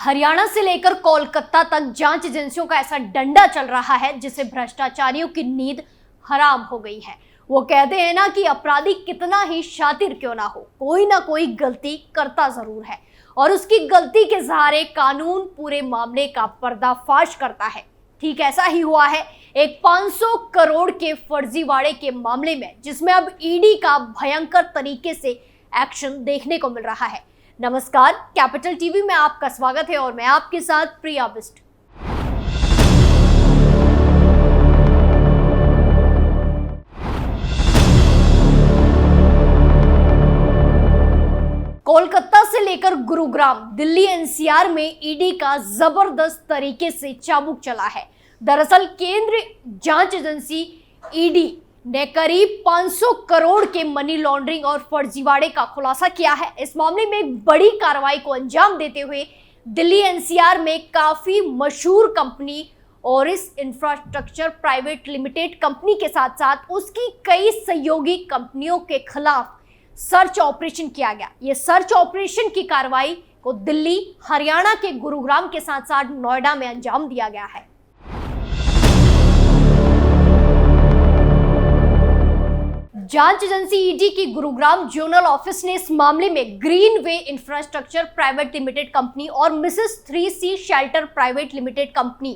हरियाणा से लेकर कोलकाता तक जांच एजेंसियों का ऐसा डंडा चल रहा है जिससे भ्रष्टाचारियों की नींद हराम हो गई है। वो कहते हैं ना कि अपराधी कितना ही शातिर क्यों ना हो, कोई ना कोई गलती करता जरूर है और उसकी गलती के सहारे कानून पूरे मामले का पर्दाफाश करता है। ठीक ऐसा ही हुआ है एक 500 करोड़ के फर्जीवाड़े के मामले में, जिसमें अब ईडी का भयंकर तरीके से एक्शन देखने को मिल रहा है। नमस्कार, कैपिटल टीवी में आपका स्वागत है और मैं आपके साथ प्रिया बिस्ट। कोलकाता से लेकर गुरुग्राम, दिल्ली एनसीआर में ईडी का जबरदस्त तरीके से चाबुक चला है। दरअसल केंद्रीय जांच एजेंसी ईडी ने करीब 500 करोड़ के मनी लॉन्ड्रिंग और फर्जीवाड़े का खुलासा किया है। इस मामले में एक बड़ी कार्रवाई को अंजाम देते हुए दिल्ली एनसीआर में काफी मशहूर company ओरिस infrastructure private limited company के साथ साथ उसकी कई सहयोगी कंपनियों के खिलाफ सर्च ऑपरेशन किया गया। ये सर्च ऑपरेशन की कार्रवाई को दिल्ली, हरियाणा के गुरुग्राम के साथ साथ नोएडा में अंजाम दिया गया है। जांच एजेंसी ईडी की गुरुग्राम जोनल ऑफिस ने इस मामले में ग्रीन वे इंफ्रास्ट्रक्चर प्राइवेट लिमिटेड कंपनी और Mrs 3C shelter private limited company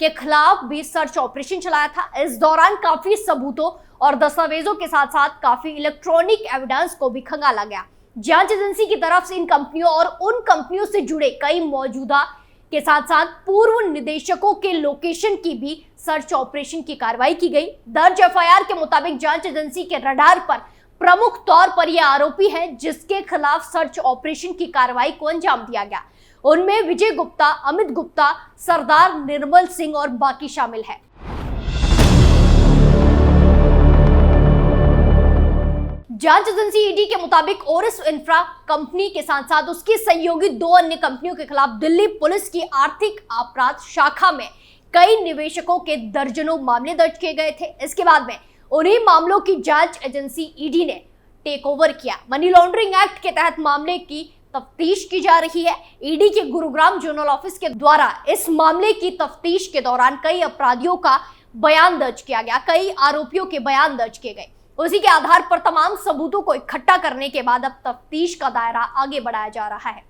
के खिलाफ भी सर्च ऑपरेशन चलाया था। इस दौरान काफी सबूतों और दस्तावेजों के साथ साथ काफी इलेक्ट्रॉनिक एविडेंस को भी खंगाला गया। जांच एजेंसी की तरफ से इन कंपनियों और उन कंपनियों से जुड़े कई मौजूदा के साथ साथ पूर्व निदेशकों के लोकेशन की भी सर्च ऑपरेशन की कार्रवाई की गई। दर्ज एफआईआर के मुताबिक जांच एजेंसी के रडार पर प्रमुख तौर पर यह आरोपी है जिसके खिलाफ सर्च ऑपरेशन की कार्रवाई को अंजाम दिया गया। उनमें विजय गुप्ता, अमित गुप्ता, सरदार निर्मल सिंह और बाकी शामिल है। जांच एजेंसी ईडी के मुताबिक ओरिस इंफ्रा कंपनी के साथ साथ उसकी सहयोगी 2 अन्य कंपनियों के खिलाफ दिल्ली पुलिस की आर्थिक अपराध शाखा में कई निवेशकों के दर्जनों मामले दर्ज किए गए थे। इसके बाद में उन्हीं मामलों की जांच एजेंसी ईडी ने टेक ओवर किया। मनी लॉन्ड्रिंग एक्ट के तहत मामले की तफ्तीश की जा रही है। ईडी के गुरुग्राम जोनल ऑफिस के द्वारा इस मामले की तफ्तीश के दौरान कई अपराधियों का बयान दर्ज किया गया, कई आरोपियों के बयान दर्ज किए गए। उसी के आधार पर तमाम सबूतों को इकट्ठा करने के बाद अब तफ्तीश का दायरा आगे बढ़ाया जा रहा है।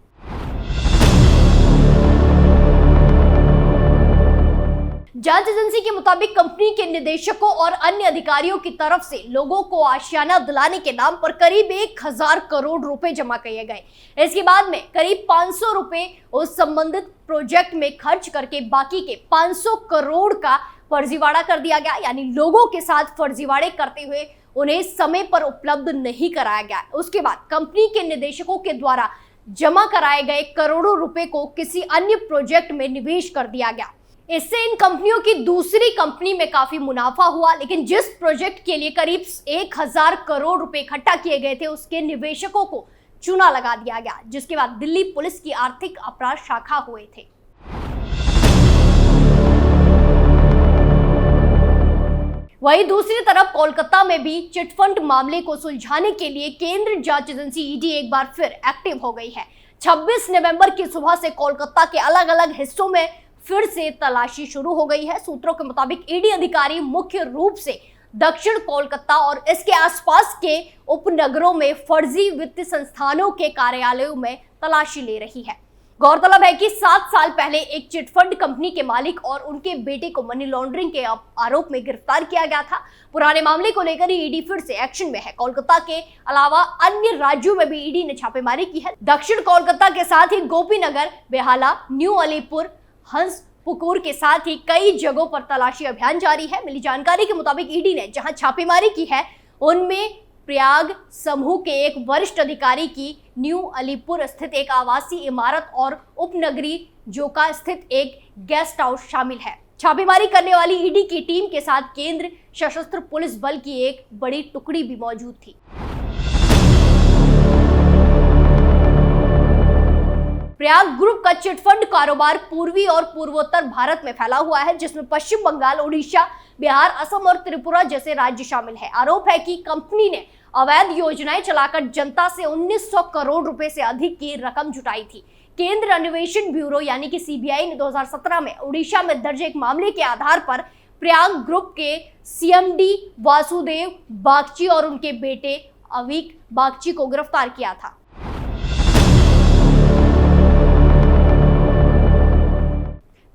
जांच एजेंसी के मुताबिक कंपनी के निदेशकों और अन्य अधिकारियों की तरफ से लोगों को आशियाना दिलाने के नाम पर करीब 1000 करोड़ रुपए जमा किए गए। इसके बाद में करीब 500 रुपए उस संबंधित प्रोजेक्ट में खर्च करके बाकी के 500 करोड़ का फर्जीवाड़ा कर दिया गया। यानी लोगों के साथ फर्जीवाड़े करते हुए उन्हें समय पर उपलब्ध नहीं कराया गया। उसके बाद कंपनी के निदेशकों के द्वारा जमा कराए गए करोड़ों रुपए को किसी अन्य प्रोजेक्ट में निवेश कर दिया गया। इससे इन कंपनियों की दूसरी कंपनी में काफी मुनाफा हुआ, लेकिन जिस प्रोजेक्ट के लिए करीब 1000 करोड़ रुपए इकट्ठा किए गए थे उसके निवेशकों को चूना लगा दिया गया, जिसके बाद दिल्ली पुलिस की आर्थिक अपराध शाखा हुए थे। वहीं दूसरी तरफ कोलकाता में भी चिटफंड मामले को सुलझाने के लिए केंद्रीय जांच एजेंसी ईडी एक बार फिर एक्टिव हो गई है। 26 नवंबर की सुबह से कोलकाता के अलग अलग हिस्सों में फिर से तलाशी शुरू हो गई है। सूत्रों के मुताबिक ईडी अधिकारी मुख्य रूप से दक्षिण कोलकाता और इसके आसपास के उपनगरों में फर्जी वित्तीय संस्थानों के कार्यालयों में तलाशी ले रही है। गौरतलब है कि 7 साल पहले एक चिटफंड कंपनी के मालिक और उनके बेटे को मनी लॉन्ड्रिंग के आरोप में गिरफ्तार किया गया था। पुराने मामले को लेकर ईडी फिर से एक्शन में है। कोलकाता के अलावा अन्य राज्यों में भी ईडी ने छापेमारी की है। दक्षिण कोलकाता के साथ ही गोपीनगर, बेहाला, न्यू अलीपुर, हंसपुकुर के साथ ही कई जगहों पर तलाशी अभियान जारी है। मिली जानकारी के मुताबिक ईडी ने जहां छापेमारी की है उनमें प्रयाग समूह के एक वरिष्ठ अधिकारी की न्यू अलीपुर स्थित एक आवासीय इमारत और उपनगरी जोका स्थित एक गेस्ट हाउस शामिल है। छापेमारी करने वाली ईडी की टीम के साथ केंद्रीय सशस्त्र पुलिस बल की एक बड़ी टुकड़ी भी मौजूद थी। प्रयाग ग्रुप का चिटफंड कारोबार पूर्वी और पूर्वोत्तर भारत में फैला हुआ है, जिसमें पश्चिम बंगाल, उड़ीसा, बिहार, असम और त्रिपुरा जैसे राज्य शामिल है। आरोप है कि कंपनी ने अवैध योजनाएं चलाकर जनता से 1900 करोड़ रुपए से अधिक की रकम जुटाई थी। केंद्र अन्वेषण ब्यूरो यानी कि सीबीआई ने 2017 में उड़ीसा में दर्ज एक मामले के आधार पर प्रयांग ग्रुप के सीएमडी वासुदेव बागची और उनके बेटे अविक बागची को गिरफ्तार किया था।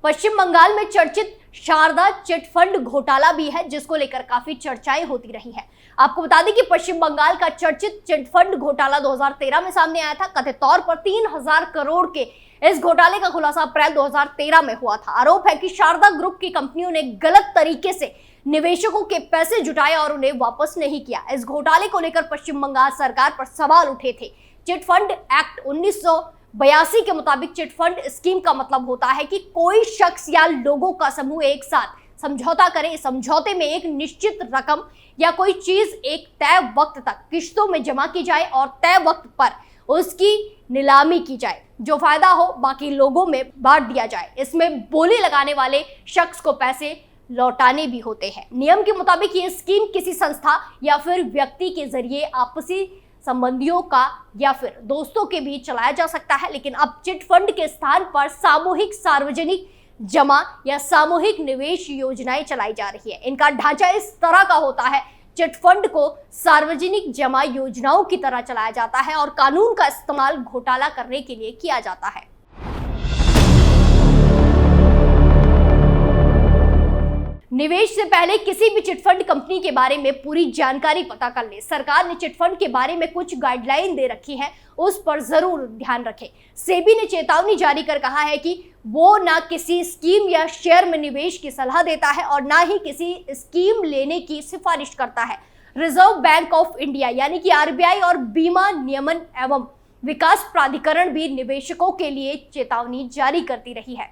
पश्चिम बंगाल में चर्चित शारदा चिटफंड घोटाला भी है, जिसको लेकर काफी चर्चाएं होती रही है। आपको बता दें कि पश्चिम बंगाल का चर्चित चिटफंड घोटाला 2013 में सामने आया था। कथित तौर पर 3000 करोड़ के इस घोटाले का खुलासा अप्रैल 2013 में हुआ था। आरोप है कि शारदा ग्रुप की कंपनियों ने गलत तरीके से निवेशकों के पैसे जुटाए और उन्हें वापस नहीं किया। इस घोटाले को लेकर पश्चिम बंगाल सरकार पर सवाल उठे थे। चिटफंड एक्ट 1982 के मुताबिक चिटफंड स्कीम का मतलब होता है कि कोई शख्स या लोगों का समूह एक साथ समझौता करे। समझौते में एक निश्चित रकम या कोई चीज एक तय वक्त तक किश्तों में जमा की जाए और तय वक्त पर उसकी नीलामी की जाए। जो फायदा हो बाकी लोगों में बांट दिया जाए। इसमें बोली लगाने वाले शख्स को पैसे लौटाने भी होते हैं। नियम के मुताबिक ये स्कीम किसी संस्था या फिर व्यक्ति के जरिए आपसी संबंधियों का या फिर दोस्तों के बीच चलाया जा सकता है। लेकिन अब चिटफंड के स्थान पर सामूहिक सार्वजनिक जमा या सामूहिक निवेश योजनाएं चलाई जा रही है। इनका ढांचा इस तरह का होता है, चिटफंड को सार्वजनिक जमा योजनाओं की तरह चलाया जाता है और कानून का इस्तेमाल घोटाला करने के लिए किया जाता है। निवेश से पहले किसी भी चिटफंड कंपनी के बारे में पूरी जानकारी पता कर ले। सरकार ने चिटफंड के बारे में कुछ गाइडलाइन दे रखी है, उस पर जरूर ध्यान रखें। सेबी ने चेतावनी जारी कर कहा है कि वो ना किसी स्कीम या शेयर में निवेश की सलाह देता है और ना ही किसी स्कीम लेने की सिफारिश करता है। रिजर्व बैंक ऑफ इंडिया यानी कि आरबीआई और बीमा नियमन एवं विकास प्राधिकरण भी निवेशकों के लिए चेतावनी जारी करती रही है।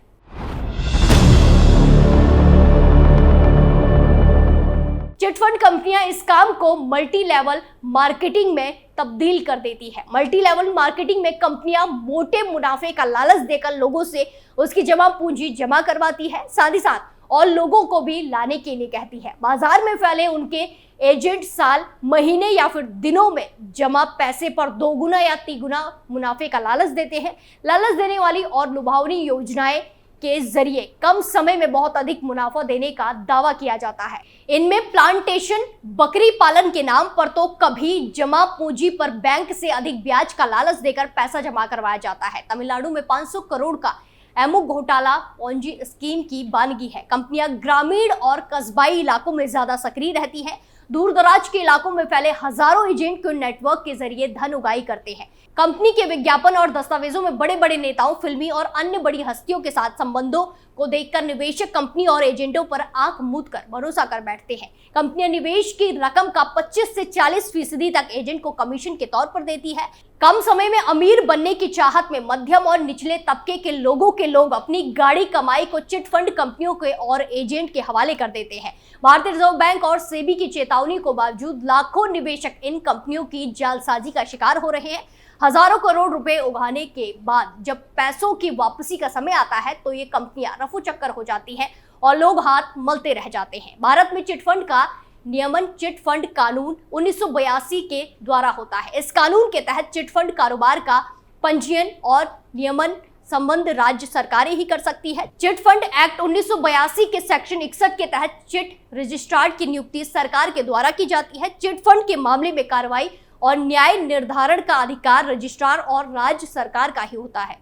चिटफंड कंपनियां इस काम को मल्टी लेवल मार्केटिंग में तब्दील कर देती है। मल्टी लेवल मार्केटिंग में कंपनियां मोटे मुनाफे का लालच देकर लोगों से उसकी जमा पूंजी जमा करवाती है, साथ ही साथ और लोगों को भी लाने के लिए कहती है। बाजार में फैले उनके एजेंट साल, महीने या फिर दिनों में जमा पैसे पर 2 गुना या 3 गुना मुनाफे का लालच देते हैं। लालच देने वाली और लुभावनी योजनाएं के जरिए कम समय में बहुत अधिक मुनाफा देने का दावा किया जाता है। इनमें प्लांटेशन, बकरी पालन के नाम पर तो कभी जमा पूंजी पर बैंक से अधिक ब्याज का लालच देकर पैसा जमा करवाया जाता है। तमिलनाडु में 500 करोड़ का एमओ घोटाला पॉन्जी स्कीम की बानगी है। कंपनियां ग्रामीण और कस्बाई इलाकों में ज्यादा सक्रिय रहती हैं। दूर दराज के इलाकों में फैले हजारों एजेंट को नेटवर्क के जरिए धन उगाही करते हैं। कंपनी के विज्ञापन और दस्तावेजों में बड़े बड़े नेताओं, फिल्मी और अन्य बड़ी हस्तियों के साथ संबंधों को देखकर निवेशक कंपनी और एजेंटों पर आंख मूंद कर भरोसा कर बैठते हैं। कंपनियां निवेश की रकम का 25 से 40% तक एजेंट को कमीशन के तौर पर देती है। कम समय में अमीर बनने की चाहत में मध्यम और निचले तबके के लोग अपनी गाड़ी कमाई को चिटफंड कंपनियों के और एजेंट के हवाले कर देते हैं। भारतीय रिजर्व बैंक और सेबी की चेतावनी को बावजूद लाखों निवेशक इन कंपनियों की जालसाजी का शिकार हो रहे हैं। हजारों करोड़ रुपए उगाने के बाद जब पैसों की वापसी का समय आता है तो ये कंपनियां रफू चक्कर हो जाती हैं और लोग हाथ मलते रह जाते हैं। भारत में चिटफंड का नियमन चिटफंड कानून 1982 के द्वारा होता है। इस कानून के तहत चिटफंड कारोबार का पंजीयन और नियमन संबंध राज्य सरकारें ही कर सकती है। चिटफंड एक्ट 1982 के सेक्शन 61 के तहत चिट रजिस्ट्रार की नियुक्ति सरकार के द्वारा की जाती है। चिटफंड के मामले में कार्रवाई और न्याय निर्धारण का अधिकार रजिस्ट्रार और राज्य सरकार का ही होता है।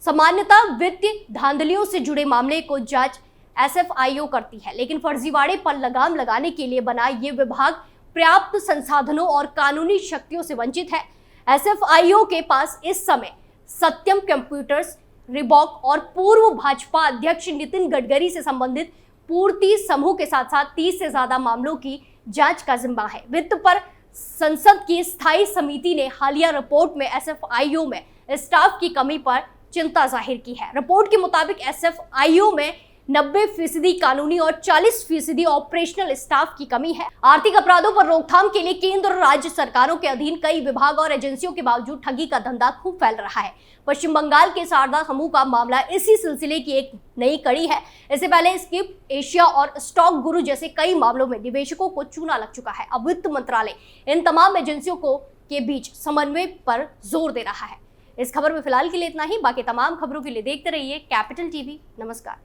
सामान्यतः वित्तीय धांधलियों से जुड़े मामले को जांच एसएफआईओ करती है, लेकिन फर्जीवाड़े पर लगाम लगाने के लिए बना ये विभाग पर्याप्त संसाधनों और कानूनी शक्तियों से वंचित है। एसएफआईओ के पास इस समय सत्यम कंप्यूटर्स, रिबॉक और पूर्व भाजपा अध्यक्ष नितिन गडकरी से संबंधित पूर्ति समूह के साथ साथ 30 से ज्यादा मामलों की जांच का जिम्मा है। वित्त पर संसद की स्थायी समिति ने हालिया रिपोर्ट में एसएफआईओ में स्टाफ की कमी पर चिंता जाहिर की है। रिपोर्ट के मुताबिक एसएफआईओ में 90% कानूनी और 40% ऑपरेशनल स्टाफ की कमी है। आर्थिक अपराधों पर रोकथाम के लिए केंद्र और राज्य सरकारों के अधीन कई विभाग और एजेंसियों के बावजूद ठगी का धंधा खूब फैल रहा है। पश्चिम बंगाल के शारदा समूह का मामला इसी सिलसिले की एक नई कड़ी है। इससे पहले स्किप, एशिया और स्टॉक गुरु जैसे कई मामलों में निवेशकों को चूना लग चुका है। अब वित्त मंत्रालय इन तमाम एजेंसियों के बीच समन्वय पर जोर दे रहा है। इस खबर में फिलहाल के लिए इतना ही। बाकी तमाम खबरों के लिए देखते रहिए कैपिटल टीवी। नमस्कार।